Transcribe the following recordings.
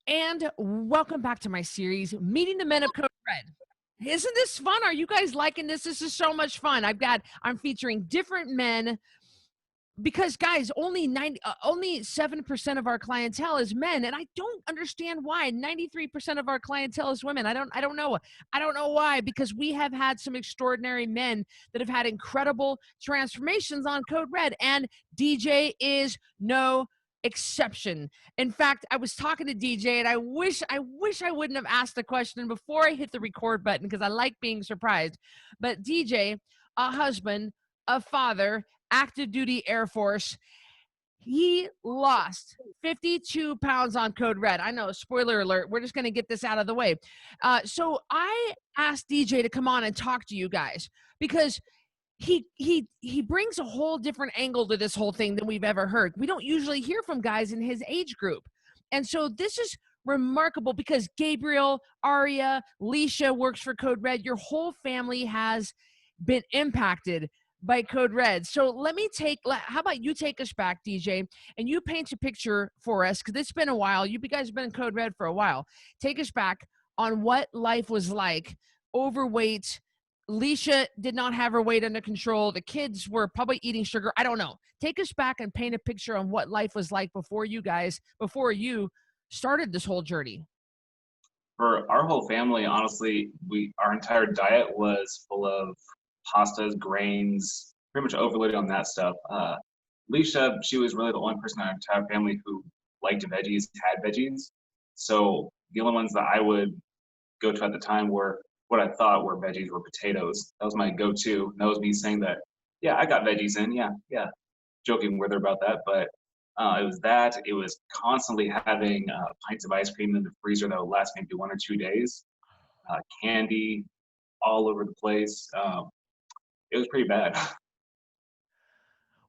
And welcome back to my series, Meeting the Men of Code Red. Isn't this fun? Are you guys liking this? This is so much fun. I'm featuring different men because guys, only 7% of our clientele is men, and I don't understand why. 93% of our clientele is women. I don't know. I don't know why, because we have had some extraordinary men that have had incredible transformations on Code Red, and DJ is no exception. In fact, I was talking to DJ, and I wish I wouldn't have asked the question before I hit the record button, because I like being surprised. But DJ, a husband, a father, active duty Air Force, he lost 52 pounds on Code Red. I know, spoiler alert. We're just going to get this out of the way. So I asked DJ to come on and talk to you guys because he brings a whole different angle to this whole thing than we've ever heard. We don't usually hear from guys in his age group. And so this is remarkable because Gabriel, Aria, Leisha works for Code Red. Your whole family has been impacted by Code Red. So how about you take us back, DJ, and you paint a picture for us, because it's been a while. You guys have been in Code Red for a while. Take us back on what life was like, overweight. Leisha did not have her weight under control. The kids were probably eating sugar. I don't know. Take us back and paint a picture on what life was like before you started this whole journey. For our whole family, honestly, our entire diet was full of pastas, grains, pretty much overloaded on that stuff. Leisha, she was really the only person in our entire family who liked veggies, had veggies. So the only ones that I would go to at the time were what I thought were veggies were potatoes. That was my go-to. And that was me saying that, yeah, I got veggies in, yeah, joking with her about that. But it was that. It was constantly having pints of ice cream in the freezer that would last maybe 1 or 2 days. Candy all over the place. It was pretty bad.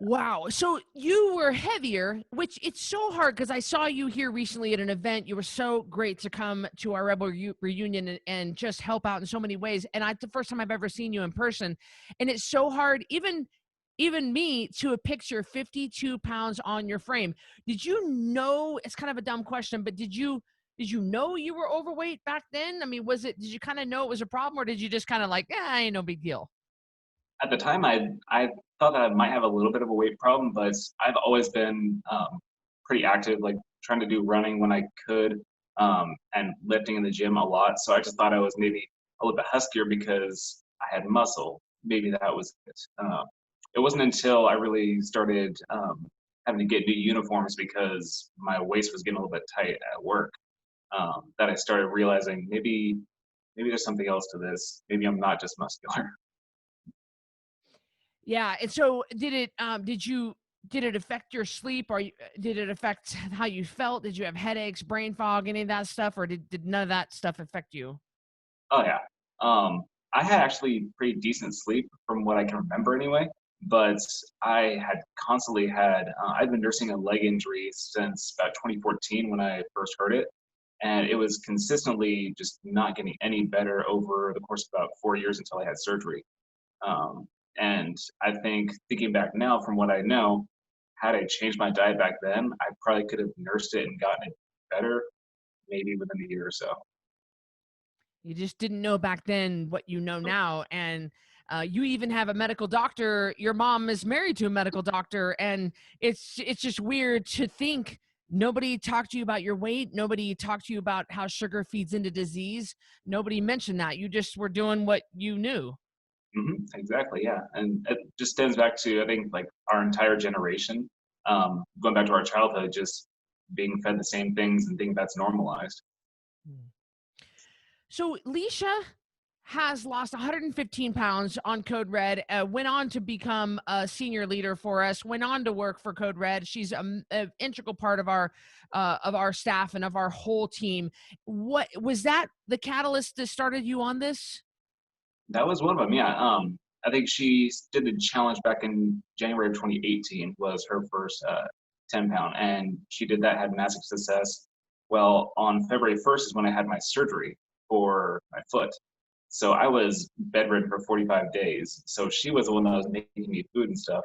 Wow. So you were heavier, which it's so hard because I saw you here recently at an event. You were so great to come to our Rebel reunion and just help out in so many ways. And it's the first time I've ever seen you in person. And it's so hard, even me, to picture 52 pounds on your frame. Did you know, it's kind of a dumb question, but did you know you were overweight back then? I mean, did you kind of know it was a problem, or did you just kind of like, ain't no big deal? At the time, I thought that I might have a little bit of a weight problem, but I've always been pretty active, like trying to do running when I could, and lifting in the gym a lot. So I just thought I was maybe a little bit huskier because I had muscle. Maybe that was it. It wasn't until I really started having to get new uniforms because my waist was getting a little bit tight at work, that I started realizing maybe there's something else to this. Maybe I'm not just muscular. Yeah, and so did it affect your sleep, or did it affect how you felt? Did you have headaches, brain fog, any of that stuff, or did none of that stuff affect you? Oh yeah. I had actually pretty decent sleep from what I can remember anyway, but I had constantly had I'd been nursing a leg injury since about 2014 when I first heard it, and it was consistently just not getting any better over the course of about 4 years until I had surgery. And I think thinking back now from what I know, had I changed my diet back then, I probably could have nursed it and gotten it better maybe within a year or so. You just didn't know back then what you know now, and you even have a medical doctor. Your mom is married to a medical doctor, and it's just weird to think nobody talked to you about your weight. Nobody talked to you about how sugar feeds into disease. Nobody mentioned that. You just were doing what you knew. Exactly, yeah. And it just stems back to, I think, like our entire generation, going back to our childhood, just being fed the same things and think that's normalized. Hmm. So Leisha has lost 115 pounds on Code Red, went on to become a senior leader for us, went on to work for Code Red. She's an integral part of our staff and of our whole team. What was that the catalyst that started you on this? That was one of them, yeah. I think she did the challenge back in January of 2018 was her first 10 pound, and she did that, had massive success. Well, on February 1st is when I had my surgery for my foot. So I was bedridden for 45 days. So she was the one that was making me food and stuff.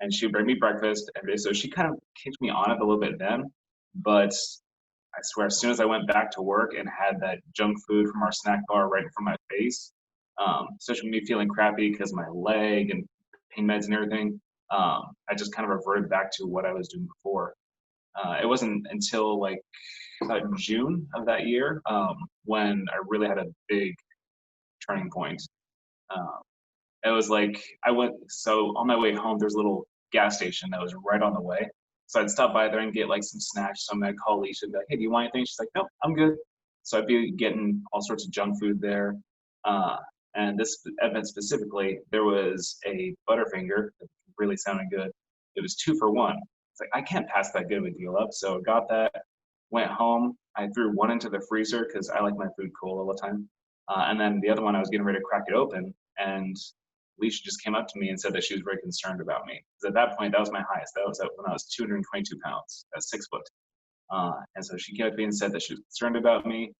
And she would bring me breakfast every day. So she kind of kicked me on it a little bit then. But I swear, as soon as I went back to work and had that junk food from our snack bar right in front of my face, especially me feeling crappy because my leg and pain meds and everything, I just kind of reverted back to what I was doing before. It wasn't until like about June of that year when I really had a big turning point. Um, it was like so on my way home, there's a little gas station that was right on the way. So I'd stop by there and get like some snacks. So I'd call Alicia and be like, hey, do you want anything? She's like, no, I'm good. So I'd be getting all sorts of junk food there. Uh, and this event specifically, there was a Butterfinger that really sounded good. It was 2 for 1. It's like, I can't pass that good of a deal up. So got that, went home. I threw one into the freezer because I like my food cool all the time. And then the other one, I was getting ready to crack it open. And Alicia just came up to me and said that she was very concerned about me. Because at that point, that was my highest. That was when I was 222 pounds, that's 6 foot. And so she came up to me and said that she was concerned about me.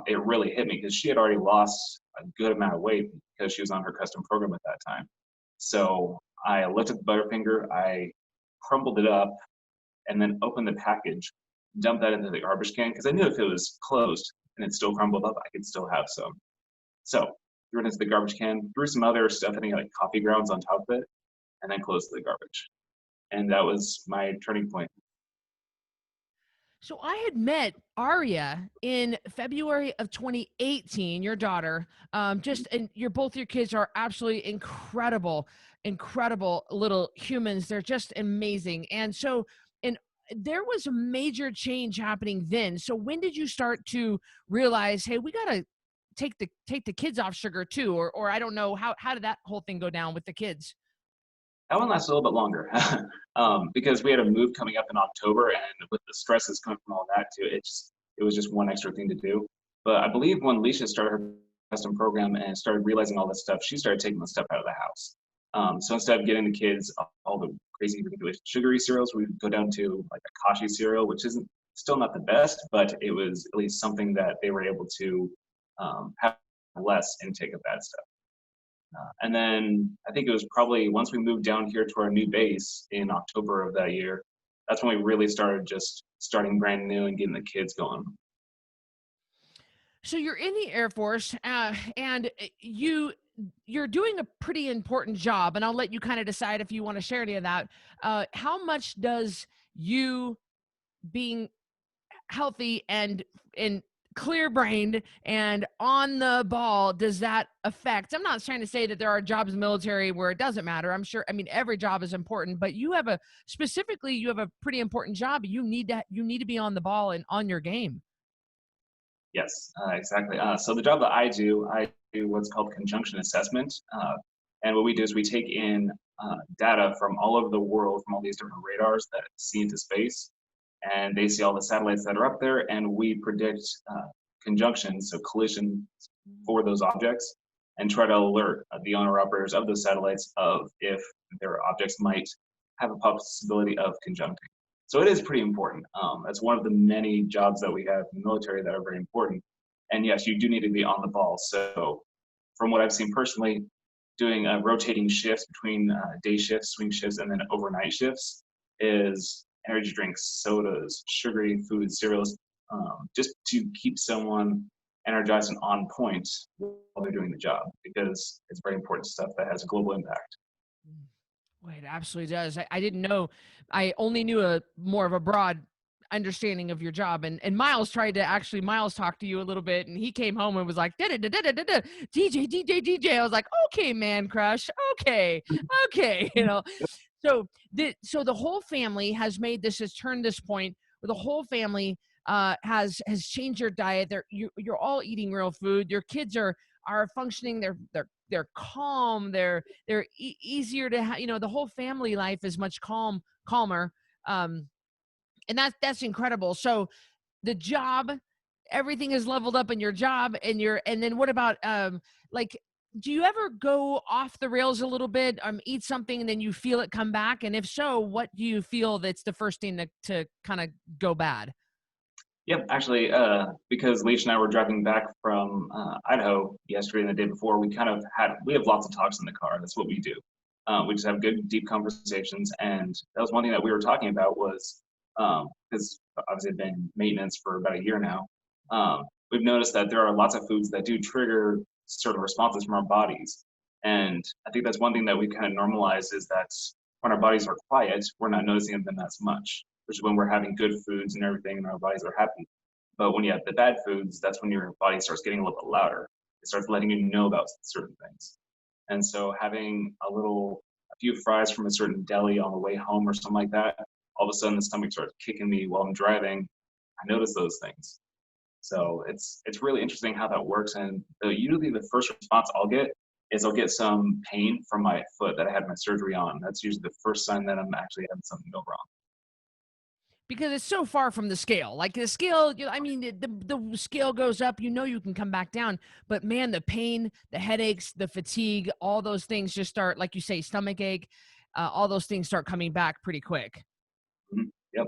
It really hit me because she had already lost a good amount of weight because she was on her custom program at that time. So I looked at the Butterfinger, I crumbled it up, and then opened the package, dumped that into the garbage can because I knew if it was closed and it still crumbled up, I could still have some. So threw it into the garbage can, threw some other stuff, I think like coffee grounds on top of it, and then closed the garbage. And that was my turning point. So I had met Aria in February of 2018, your daughter. Just and both your kids are absolutely incredible, incredible little humans. They're just amazing. And so and there was a major change happening then. So when did you start to realize, hey, we gotta take the kids off sugar too? Or I don't know, how did that whole thing go down with the kids? That one lasted a little bit longer because we had a move coming up in October, and with the stresses coming from all that too, it was just one extra thing to do. But I believe when Alicia started her custom program and started realizing all this stuff, she started taking the stuff out of the house. So instead of getting the kids all the crazy, ridiculous sugary cereals, we would go down to like a Kashi cereal, which isn't still not the best, but it was at least something that they were able to have less intake of bad stuff. And then I think it was probably once we moved down here to our new base in October of that year, that's when we really started just starting brand new and getting the kids going. So you're in the Air Force, and you're doing a pretty important job, and I'll let you kind of decide if you want to share any of that. How much does you being healthy and clear brained and on the ball does that affect? I'm not trying to say that there are jobs in the military where it doesn't matter. I'm sure, I mean, every job is important, but you have a pretty important job. You need to be on the ball and on your game. Yes, exactly. So the job that I do what's called conjunction assessment. And what we do is we take in data from all over the world, from all these different radars that see into space, and they see all the satellites that are up there, and we predict conjunctions, so collisions for those objects, and try to alert the owner operators of those satellites of if their objects might have a possibility of conjuncting. So it is pretty important. That's one of the many jobs that we have in the military that are very important. And yes, you do need to be on the ball. So from what I've seen personally, doing rotating shifts between day shifts, swing shifts, and then overnight shifts is energy drinks, sodas, sugary foods, cereals, just to keep someone energized and on point while they're doing the job, because it's very important stuff that has a global impact. Well, it absolutely does. I didn't know. I only knew a more of a broad understanding of your job. And Miles talked to you a little bit, and he came home and was like, "Da-da-da-da-da-da, DJ, DJ, DJ." I was like, okay, man crush. Okay. Okay. So the whole family has turned this point where the whole family has changed your diet. You're all eating real food. Your kids are functioning. They're calm. They're easier to the whole family life is much calmer. And that's incredible. So the job, everything is leveled up in your job, and then what about like, do you ever go off the rails a little bit, eat something and then you feel it come back? And if so, what do you feel that's the first thing to kind of go bad? Yep, actually, because Leash and I were driving back from Idaho yesterday and the day before, we have lots of talks in the car. That's what we do. We just have good, deep conversations, and that was one thing that we were talking about was because obviously been maintenance for about a year now, we've noticed that there are lots of foods that do trigger certain responses from our bodies. And I think that's one thing that we kind of normalize is that when our bodies are quiet, we're not noticing them as much, which is when we're having good foods and everything and our bodies are happy. But when you have the bad foods, that's when your body starts getting a little bit louder. It starts letting you know about certain things. And so having a few fries from a certain deli on the way home or something like that, all of a sudden the stomach starts kicking me while I'm driving. I notice those things. So it's really interesting how that works. And usually the first response I'll get is I'll get some pain from my foot that I had my surgery on. That's usually the first sign that I'm actually having something go wrong. Because it's so far from the scale. Like the scale, I mean, the scale goes up, you can come back down. But man, the pain, the headaches, the fatigue, all those things just start, like you say, stomach ache, all those things start coming back pretty quick. Mhm. Yep.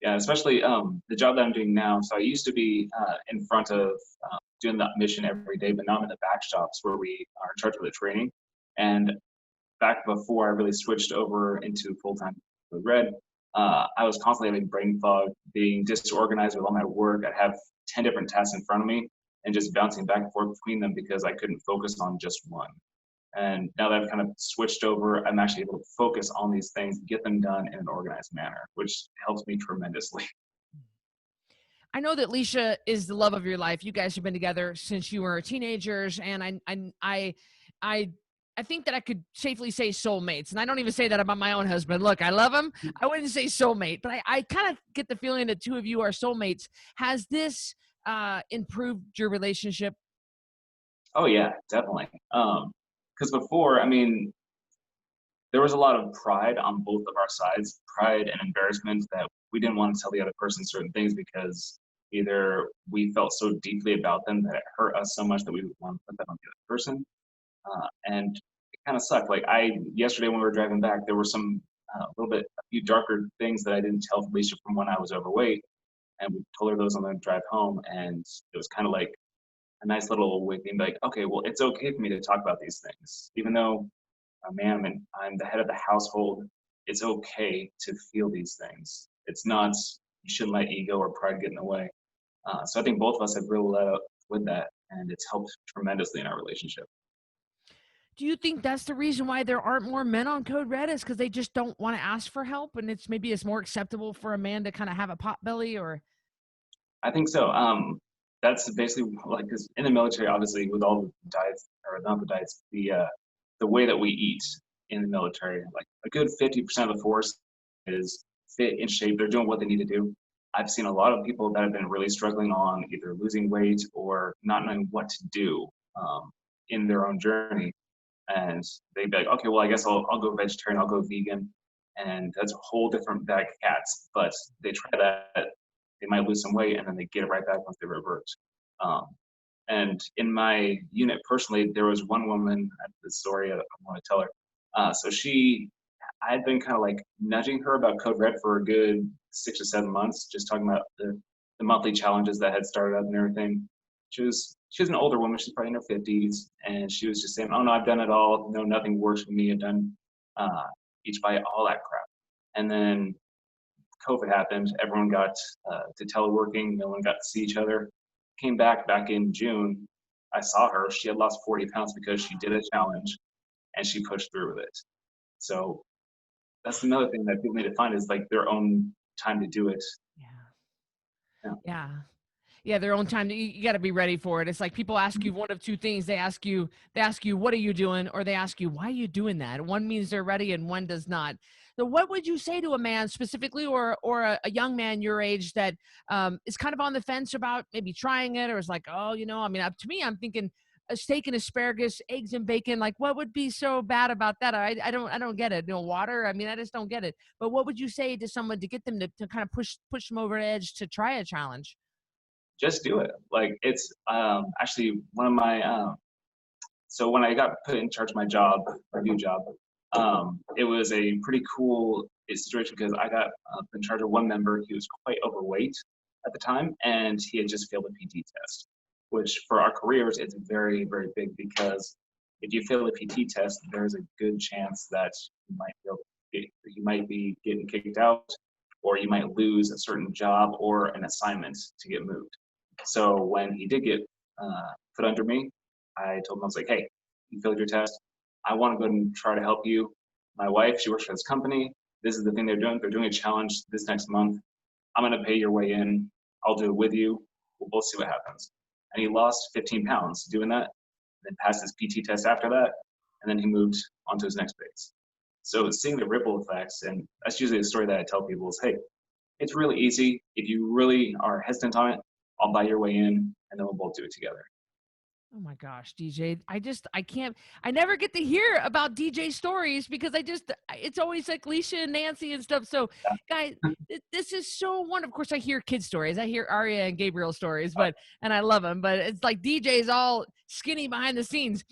Yeah, especially the job that I'm doing now. So I used to be in front of doing that mission every day, but now I'm in the back shops where we are in charge of the training. And back before I really switched over into full time with Red, I was constantly having brain fog, being disorganized with all my work. I'd have 10 different tasks in front of me and just bouncing back and forth between them because I couldn't focus on just one. And now that I've kind of switched over, I'm actually able to focus on these things, get them done in an organized manner, which helps me tremendously. I know that Leisha is the love of your life. You guys have been together since you were teenagers, and I, I think that I could safely say soulmates. And I don't even say that about my own husband. Look, I love him. I wouldn't say soulmate, but I kind of get the feeling that two of you are soulmates. Has this improved your relationship? Oh yeah, definitely. Because before, I mean, there was a lot of pride on both of our sides, pride and embarrassment that we didn't want to tell the other person certain things because either we felt so deeply about them that it hurt us so much that we would want to put that on the other person. And it kind of sucked. Like yesterday when we were driving back, there were a few darker things that I didn't tell Felicia from when I was overweight. And we told her those on the drive home. And it was kind of like a nice little way being like, okay, well, it's okay for me to talk about these things. Even though man, I'm the head of the household. It's okay to feel these things. It's not, you shouldn't let ego or pride get in the way. So I think both of us have really let up with that, and it's helped tremendously in our relationship. Do you think that's the reason why there aren't more men on Code Red? Is because they just don't want to ask for help, and it's more acceptable for a man to kind of have a pot belly, or I think so. That's basically like because in the military, obviously, with all the diets or not the diets, the way that we eat in the military, like a good 50% of the force is fit in shape. They're doing what they need to do. I've seen a lot of people that have been really struggling on either losing weight or not knowing what to do in their own journey. And they'd be like, okay, well, I guess I'll go vegetarian, I'll go vegan. And that's a whole different bag of cats. But they try that, they might lose some weight and then they get it right back once they revert. Um, and in my unit personally, there was one woman, the story I want to tell her. So I had been kind of like nudging her about Code Red for a good 6 or 7 months, just talking about the monthly challenges that had started up and everything. She was an older woman, she's probably in her 50s, and she was just saying, "Oh no, I've done it all. No, nothing works for me. I've done each bite, all that crap." And then COVID happened. Everyone got to teleworking. No one got to see each other. Came back in June. I saw her. She had lost 40 pounds because she did a challenge and she pushed through with it. So that's another thing that people need to find is like their own time to do it. yeah, Yeah. yeah. Yeah, their own time. You got to be ready for it. It's like people ask Mhm. you one of two things. They ask you, what are you doing? Or they ask you, why are you doing that? One means they're ready and one does not. So what would you say to a man specifically or a young man your age that is kind of on the fence about maybe trying it or is like, oh, I mean, to me, I'm thinking a steak and asparagus, eggs and bacon. Like what would be so bad about that? I don't get it. Water. I mean, I just don't get it. But what would you say to someone to get them to kind of push them over the edge to try a challenge? Just do it. Like it's actually one of my so when I got put in charge of my job, my new job, it was a pretty cool situation because I got in charge of one member. He was quite overweight at the time, and he had just failed a PT test, which for our careers, it's very, very big because if you fail a PT test, there's a good chance that you might be getting kicked out or you might lose a certain job or an assignment to get moved. So when he did get put under me, I told him, I was like, hey, you failed your test. I want to go and try to help you. My wife, she works for this company. This is the thing they're doing. They're doing a challenge this next month. I'm going to pay your way in. I'll do it with you. We'll both see what happens. And he lost 15 pounds doing that, then passed his PT test after that, and then he moved on to his next phase. So seeing the ripple effects, and that's usually a story that I tell people is, hey, it's really easy. If you really are hesitant on it, I'll buy your way in, and then we'll both do it together. Oh my gosh, DJ. I can't, I never get to hear about DJ stories because it's always like Leisha and Nancy and stuff. So, guys, this is so wonderful. Of course, I hear kid stories. I hear Aria and Gabriel stories, and I love them, but it's like DJ's all skinny behind the scenes.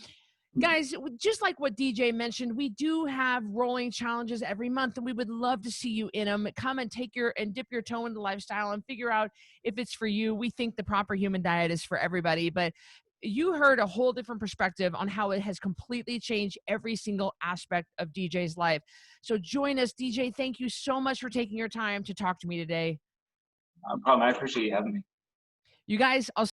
Guys, just like what DJ mentioned, we do have rolling challenges every month, and we would love to see you in them. Come and dip your toe into lifestyle and figure out if it's for you. We think the proper human diet is for everybody, but you heard a whole different perspective on how it has completely changed every single aspect of DJ's life. So join us, DJ. Thank you so much for taking your time to talk to me today. No problem. I appreciate you having me. You guys, I'll